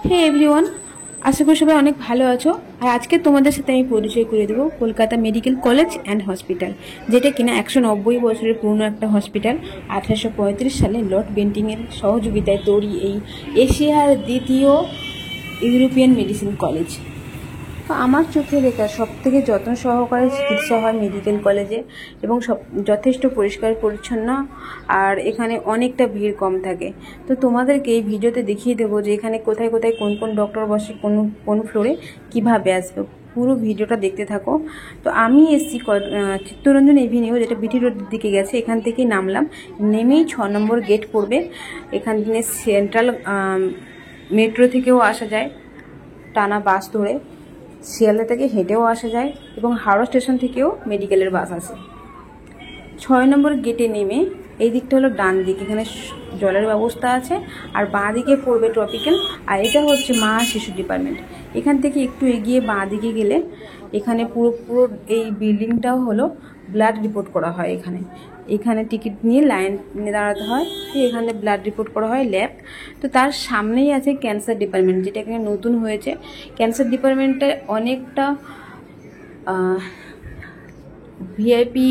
হে everyone, আশা করি সবাই অনেক ভালো আছো। আর আজকে তোমাদের সাথে আমি পরিচয় করে দেবো Kolkata medical college and hospital, যেটা কিনা 190 বছরের পুরনো একটা হসপিটাল। 1835 সালে লর্ড বেন্টিংয়ের সহযোগিতায় তৈরি এই এশিয়ার দ্বিতীয় ইউরোপিয়ান মেডিসিন কলেজ। তো আমার চোখে দেখা সবথেকে যত্ন সহকারে চিকিৎসা হয় মেডিকেল কলেজে, এবং যথেষ্ট পরিষ্কার পরিচ্ছন্ন, আর এখানে অনেকটা ভিড় কম থাকে। তো তোমাদেরকে এই ভিডিওতে দেখিয়ে দেবো যে এখানে কোথায় কোথায় কোন কোন ডক্টর বসে, কোন ফ্লোরে কীভাবে আসবে। পুরো ভিডিওটা দেখতে থাকো। তো আমি এসছি চিত্তরঞ্জন এভিনিউ, যেটা বিটি রোডের দিকে গেছে। এখান থেকেই নামলাম, নেমেই 6 নম্বর গেট পড়বে। এখান থেকে সেন্ট্রাল মেট্রো থেকেও আসা যায় টানা বাস ধরে, শিয়ালদা থেকে হেঁটেও আসা যায়, এবং হাওড়া স্টেশন থেকেও মেডিকেলের বাস আসে। 6 নম্বর গেটে নেমে এই দিকটা হলো ডান দিক, এখানে জলের ব্যবস্থা আছে, আর বাঁ দিকে পড়বে ট্রপিক্যাল, আর এটা হচ্ছে মা শিশু ডিপার্টমেন্ট। এখান থেকে একটু এগিয়ে বাঁ দিকে গেলে এখানে পুরো এই বিল্ডিংটাও হলো ব্লাড রিপোর্ট করা হয়। এখানে টিকিট নিয়ে লাইনে দাঁড়াতে হয়, এখানে ব্লাড রিপোর্ট করা হয়, ল্যাব। তো তার সামনেই আছে ক্যান্সার ডিপার্টমেন্ট, যেটা এখানে নতুন হয়েছে। ক্যান্সার ডিপার্টমেন্টে অনেকটা ভিআইপি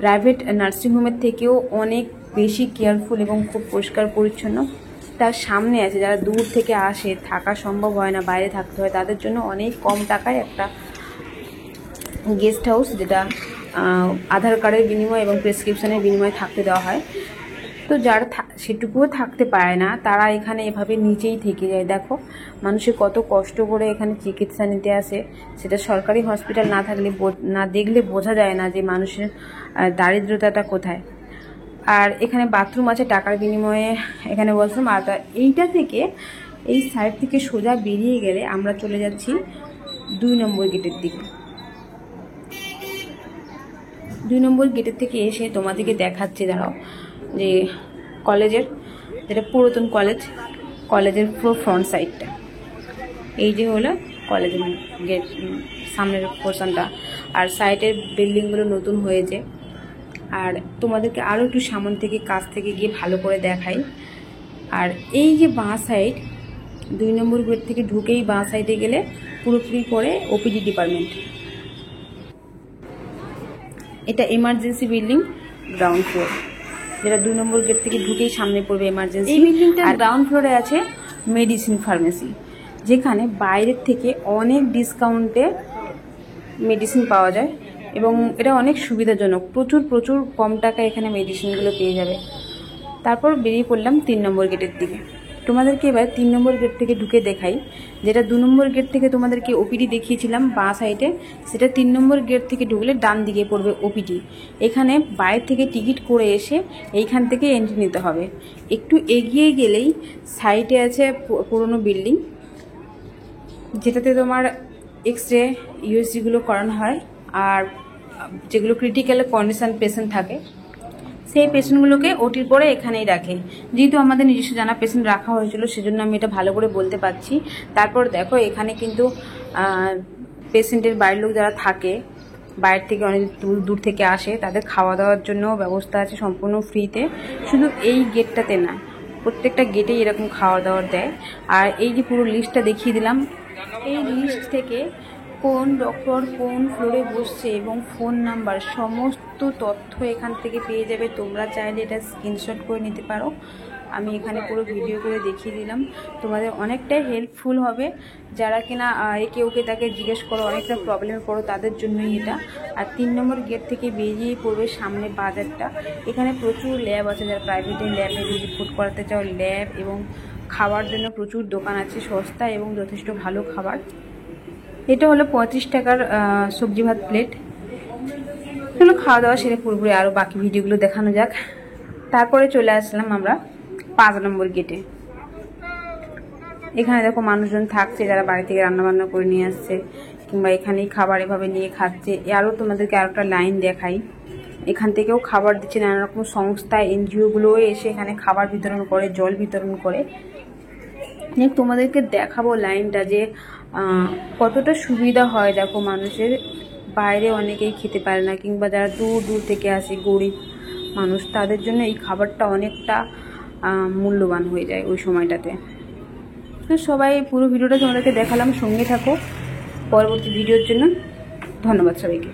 প্রাইভেট নার্সিংহোমের থেকেও অনেক বেশি কেয়ারফুল এবং খুব পরিষ্কার পরিচ্ছন্ন। তার সামনে আছে, যারা দূর থেকে আসে, থাকা সম্ভব হয় না, বাইরে থাকতে হয়, তাদের জন্য অনেক কম টাকায় একটা গেস্ট হাউস, যেটা আধার কার্ডের বিনিময়ে এবং প্রেসক্রিপশনের বিনিময়ে থাকতে দেওয়া হয়। তো যারা সেটুকুও থাকতে পারে না, তারা এখানে এভাবে নিচেই থেকে যায়। দেখো মানুষের কত কষ্ট করে এখানে চিকিৎসা নিতে আসে। সেটা সরকারি হসপিটাল না দেখলে বোঝা যায় না যে মানুষের দারিদ্রতাটা কোথায়। আর এখানে বাথরুম আছে টাকার বিনিময়ে, এখানে ওয়াশরুম। আর এইটা থেকে, এই সাইড থেকে সোজা বেরিয়ে গেলে আমরা চলে যাচ্ছি 2 নম্বর গেটের দিকে। 2 নম্বর গেটের থেকে এসে তোমাদেরকে দেখাচ্ছি, দাঁড়াও, যে কলেজের, যেটা পুরাতন কলেজের পুরো ফ্রন্ট সাইডটা। এই যে হলো কলেজের গেট, সামনের পোর্শনটা। আর সাইডের বিল্ডিংগুলো নতুন হয়েছে। আর তোমাদেরকে আরও একটু সামনে থেকে কাছ থেকে গিয়ে ভালো করে দেখাই। আর এই যে বাঁ সাইড, 2 নম্বর গেট থেকে ঢুকেই বাঁ সাইডে গেলে পুরোপুরি পড়ে ওপিডি ডিপার্টমেন্ট। এটা এমার্জেন্সি বিল্ডিং, গ্রাউন্ড ফ্লোর, যেটা 2 নম্বর গেট থেকে ঢুকেই সামনে পড়বে এমার্জেন্সি। এই বিল্ডিংটা গ্রাউন্ড ফ্লোরে আছে মেডিসিন ফার্মেসি, যেখানে বাইরের থেকে অনেক ডিসকাউন্টে মেডিসিন পাওয়া যায়, এবং এটা অনেক সুবিধাজনক। প্রচুর কম টাকায় এখানে মেডিসিনগুলো পেয়ে যাবে। তারপর বেরিয়ে পড়লাম 3 নম্বর গেটের দিকে। তোমাদেরকে এবার 3 নম্বর গেট থেকে ঢুকে দেখাই, যেটা 2 নম্বর গেট থেকে তোমাদেরকে ওপিডি দেখিয়েছিলাম বাঁ সাইডে, সেটা 3 নম্বর গেট থেকে ঢুকলে ডান দিকে পড়বে ওপিডি। এখানে বাইরে থেকে টিকিট করে এসে এইখান থেকে এন্ট্রি নিতে হবে। একটু এগিয়ে গেলেই সাইডে আছে পুরনো বিল্ডিং, যেটাতে তোমার এক্স-রে ইউএসজিগুলো করানো হয়। আর যেগুলো ক্রিটিক্যাল কন্ডিশন পেশেন্ট থাকে, সেই পেশেন্টগুলোকে ওটির পরে এখানেই রাখে। যেহেতু আমাদের নিজস্ব জানা পেশেন্ট রাখা হয়েছিল, সেজন্য আমি এটা ভালো করে বলতে পারছি। তারপর দেখো, এখানে কিন্তু পেশেন্টের বাড়ির লোক যারা থাকে, বাইরে থেকে অনেক দূর থেকে আসে, তাদের খাওয়া দাওয়ার জন্য ব্যবস্থা আছে সম্পূর্ণ ফ্রিতে। শুধু এই গেটটাতে না, প্রত্যেকটা গেটেই এরকম খাওয়া দাওয়ার দেয়। আর এই যে পুরো লিস্টটা দেখিয়ে দিলাম, এই লিস্ট থেকে কোন ডক্টর কোন ফ্লোরে বসছে এবং ফোন নাম্বার, সমস্ত তথ্য এখান থেকে পেয়ে যাবে। তোমরা চাইলে এটা স্ক্রিনশট করে নিতে পারো। আমি এখানে পুরো ভিডিও করে দেখিয়ে দিলাম, তোমাদের অনেকটাই হেল্পফুল হবে। যারা কিনা একে ওকে তাকে জিজ্ঞেস করো, অনেকটা প্রবলেমে পড়ো, তাদের জন্যই এটা। আর 3 নম্বর গেট থেকে বেরিয়েই পড়বে সামনে বাজারটা। এখানে প্রচুর ল্যাব আছে, যারা প্রাইভেটে ল্যাবে রিপোর্ট করাতে চাও, ল্যাব এবং খাওয়ার জন্য প্রচুর দোকান আছে, সস্তা এবং যথেষ্ট ভালো খাবার। এটা হলো 35 টাকার সবজি ভাত প্লেট। চলো খাওয়া দাওয়া সেরে পুরোপুরি আরও বাকি ভিডিওগুলো দেখানো যাক। তারপরে চলে আসলাম আমরা 5 নম্বর গেটে। এখানে দেখো মানুষজন থাকছে, যারা বাড়ি থেকে রান্নাবান্না করে নিয়ে আসছে, কিংবা এখানেই খাবার এভাবে নিয়ে খাচ্ছে। আরও তোমাদেরকে আরও একটা লাইন দেখাই, এখান থেকেও খাবার দিচ্ছে। নানা রকম সংস্থা, এনজিওগুলোও এসে এখানে খাবার বিতরণ করে, জল বিতরণ করে। তোমাদেরকে দেখাবো লাইনটা, যে কতটা সুবিধা হয়। দেখো মানুষের, বাইরে অনেকেই খেতে পারে না, কিংবা যারা দূর থেকে আসে, গরিব মানুষ, তাদের জন্য এই খাবারটা অনেকটা মূল্যবান হয়ে যায় ওই সময়টাতে। তো সবাই পুরো ভিডিওটা তোমাদেরকে দেখালাম, সঙ্গে থাকো পরবর্তী ভিডিওর জন্য। ধন্যবাদ সবাইকে।